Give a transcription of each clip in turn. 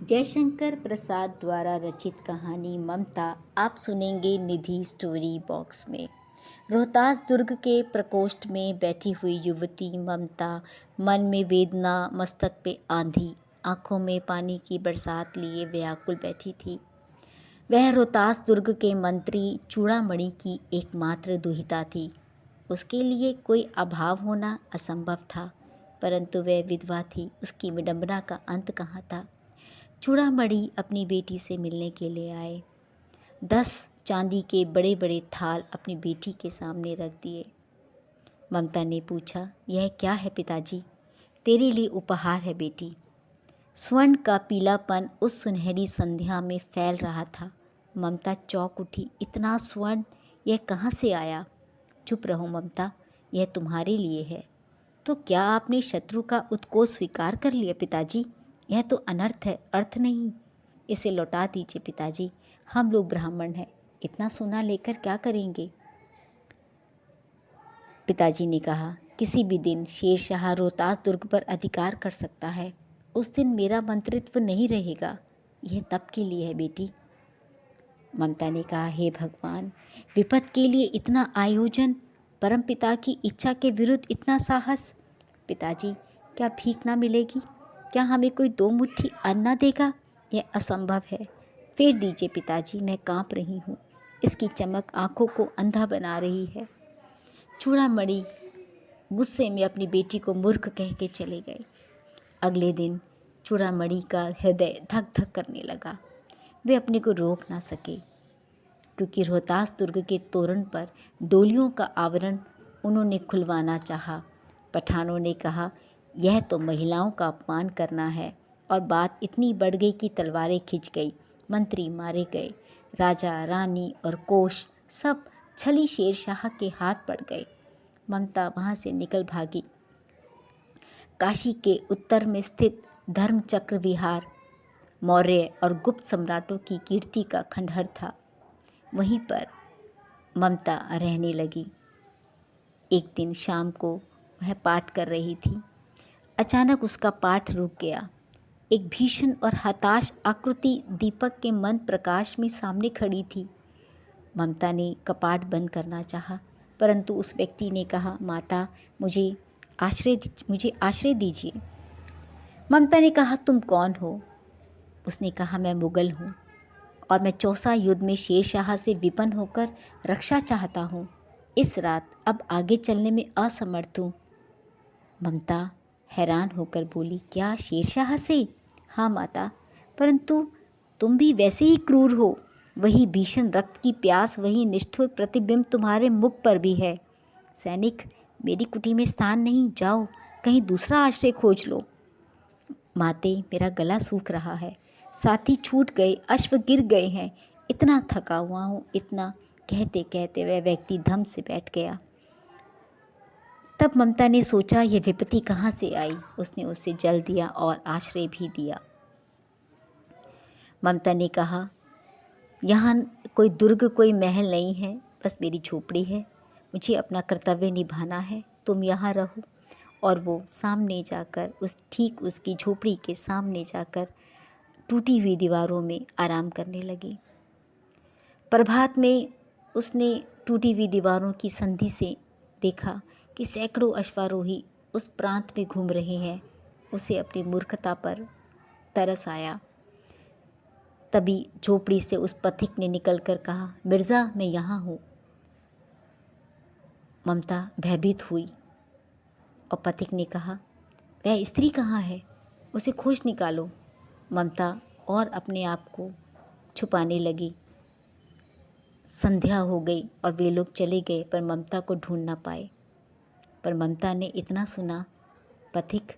जयशंकर प्रसाद द्वारा रचित कहानी ममता आप सुनेंगे निधि स्टोरी बॉक्स में। रोहतास दुर्ग के प्रकोष्ठ में बैठी हुई युवती ममता मन में वेदना, मस्तक पे आंधी, आंखों में पानी की बरसात लिए व्याकुल बैठी थी। वह रोहतास दुर्ग के मंत्री चूड़ामणि की एकमात्र दुहिता थी। उसके लिए कोई अभाव होना असंभव था, परंतु वह विधवा थी। उसकी विडंबना का अंत कहाँ था। चूड़ामणि अपनी बेटी से मिलने के लिए आए। 10 चांदी के बड़े बड़े थाल अपनी बेटी के सामने रख दिए। ममता ने पूछा, यह क्या है पिताजी? तेरे लिए उपहार है बेटी। स्वर्ण का पीलापन उस सुनहरी संध्या में फैल रहा था। ममता चौंक उठी, इतना स्वर्ण, यह कहाँ से आया? चुप रहो ममता, यह तुम्हारे लिए है। तो क्या आपने शत्रु का उत्कोच स्वीकार कर लिया पिताजी? यह तो अनर्थ है, अर्थ नहीं। इसे लौटा दीजिए पिताजी, हम लोग ब्राह्मण हैं, इतना सोना लेकर क्या करेंगे? पिताजी ने कहा, किसी भी दिन शेरशाह रोहतास दुर्ग पर अधिकार कर सकता है। उस दिन मेरा मंत्रित्व नहीं रहेगा। यह तब के लिए है बेटी। ममता ने कहा, हे भगवान, विपत के लिए इतना आयोजन, परमपिता की इच्छा के विरुद्ध इतना साहस। पिताजी, क्या भीख ना मिलेगी? क्या हमें कोई 2 मुट्ठी अन्न न देगा? यह असंभव है। फेर दीजिए पिताजी, मैं कांप रही हूँ। इसकी चमक आंखों को अंधा बना रही है। चूड़ामणि गुस्से में अपनी बेटी को मूर्ख कह के चले गए। अगले दिन चूड़ामणि का हृदय धक धक करने लगा। वे अपने को रोक ना सके, क्योंकि रोहतास दुर्ग के तोरण पर डोलियों का आवरण उन्होंने खुलवाना चाहा। पठानों ने कहा, यह तो महिलाओं का अपमान करना है, और बात इतनी बढ़ गई कि तलवारें खिंच गई। मंत्री मारे गए। राजा, रानी और कोष सब छली शेरशाह के हाथ पड़ गए। ममता वहाँ से निकल भागी। काशी के उत्तर में स्थित धर्मचक्र विहार मौर्य और गुप्त सम्राटों की कीर्ति का खंडहर था। वहीं पर ममता रहने लगी। एक दिन शाम को वह पाठ कर रही थी। अचानक उसका पाठ रुक गया। एक भीषण और हताश आकृति दीपक के मंद प्रकाश में सामने खड़ी थी। ममता ने कपाट बंद करना चाहा, परंतु उस व्यक्ति ने कहा, माता, मुझे आश्रय दीजिए। ममता ने कहा, तुम कौन हो? उसने कहा, मैं मुगल हूँ और मैं चौसा युद्ध में शेरशाह से विपन्न होकर रक्षा चाहता हूँ। इस रात अब आगे चलने में असमर्थ हूँ। ममता हैरान होकर बोली, क्या शेरशाह से? हाँ माता, परंतु तुम भी वैसे ही क्रूर हो। वही भीषण रक्त की प्यास, वही निष्ठुर प्रतिबिंब तुम्हारे मुख पर भी है। सैनिक, मेरी कुटी में स्थान नहीं, जाओ कहीं दूसरा आश्रय खोज लो। माते, मेरा गला सूख रहा है, साथी छूट गए, अश्व गिर गए हैं, इतना थका हुआ हूँ, इतना। कहते कहते वह व्यक्ति धम से बैठ गया। तब ममता ने सोचा, यह विपत्ति कहाँ से आई। उसने उसे जल दिया और आश्रय भी दिया। ममता ने कहा, यहाँ कोई दुर्ग, कोई महल नहीं है, बस मेरी झोपड़ी है। मुझे अपना कर्तव्य निभाना है, तुम यहाँ रहो। और वो सामने जाकर उसकी झोपड़ी के सामने जाकर टूटी हुई दीवारों में आराम करने लगी। प्रभात में उसने टूटी हुई दीवारों की संधि से देखा कि सैकड़ों अश्वारोही उस प्रांत में घूम रहे हैं। उसे अपनी मूर्खता पर तरस आया। तभी झोपड़ी से उस पथिक ने निकलकर कहा, मिर्ज़ा, मैं यहाँ हूँ। ममता भयभीत हुई और पथिक ने कहा, वह स्त्री कहाँ है? उसे खोज निकालो। ममता और अपने आप को छुपाने लगी। संध्या हो गई और वे लोग चले गए, पर ममता को ढूंढ ना पाए। पर ममता ने इतना सुना, पथिक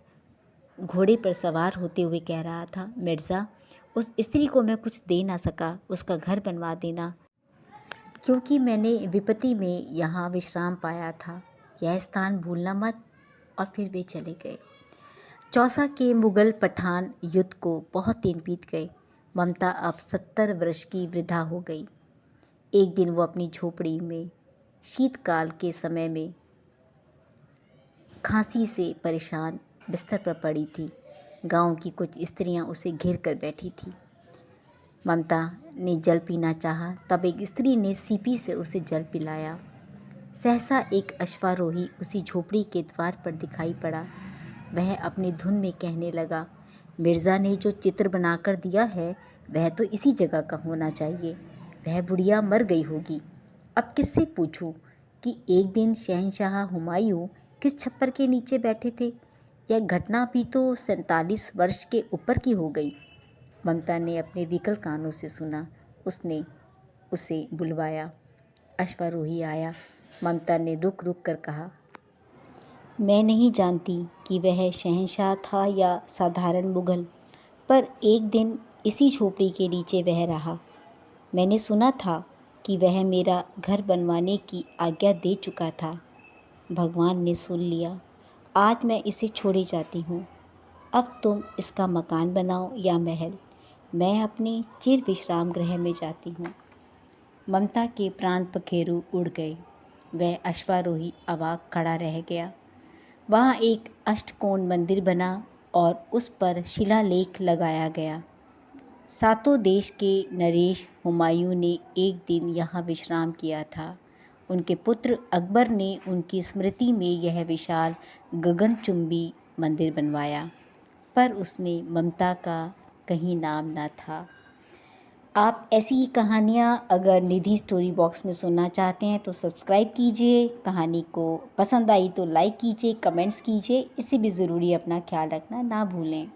घोड़े पर सवार होते हुए कह रहा था, मिर्ज़ा, उस स्त्री को मैं कुछ दे ना सका, उसका घर बनवा देना, क्योंकि मैंने विपत्ति में यहाँ विश्राम पाया था। यह स्थान भूलना मत। और फिर वे चले गए। चौसा के मुगल पठान युद्ध को बहुत दिन बीत गए। ममता अब 70 वर्ष की वृद्धा हो गई। एक दिन वो अपनी झोपड़ी में शीतकाल के समय में खांसी से परेशान बिस्तर पर पड़ी थी। गांव की कुछ स्त्रियां उसे घेर कर बैठी थी। ममता ने जल पीना चाहा, तब एक स्त्री ने सीपी से उसे जल पिलाया। सहसा एक अश्वारोही उसी झोपड़ी के द्वार पर दिखाई पड़ा। वह अपनी धुन में कहने लगा, मिर्ज़ा ने जो चित्र बनाकर दिया है वह तो इसी जगह का होना चाहिए। वह बुढ़िया मर गई होगी। अब किससे पूछूं कि एक दिन शहंशाह हुमायूं किस छप्पर के नीचे बैठे थे। यह घटना भी तो 47 वर्ष के ऊपर की हो गई। ममता ने अपने विकल कानों से सुना। उसने उसे बुलवाया। अश्वारोही आया। ममता ने रुक रुक कर कहा, मैं नहीं जानती कि वह शहंशाह था या साधारण मुगल, पर एक दिन इसी झोपड़ी के नीचे वह रहा। मैंने सुना था कि वह मेरा घर बनवाने की आज्ञा दे चुका था। भगवान ने सुन लिया। आज मैं इसे छोड़े जाती हूँ। अब तुम इसका मकान बनाओ या महल, मैं अपने चिर विश्राम गृह में जाती हूँ। ममता के प्राण पखेरु उड़ गए। वह अश्वारोही अवाक खड़ा रह गया। वहाँ एक अष्टकोण मंदिर बना और उस पर शिलालेख लगाया गया। सातों देश के नरेश हुमायूं ने एक दिन यहाँ विश्राम किया था। उनके पुत्र अकबर ने उनकी स्मृति में यह विशाल गगनचुंबी मंदिर बनवाया, पर उसमें ममता का कहीं नाम न था। आप ऐसी ही कहानियाँ अगर निधि स्टोरी बॉक्स में सुनना चाहते हैं तो सब्सक्राइब कीजिए। कहानी को पसंद आई तो लाइक कीजिए, कमेंट्स कीजिए। इससे भी ज़रूरी अपना ख्याल रखना ना भूलें।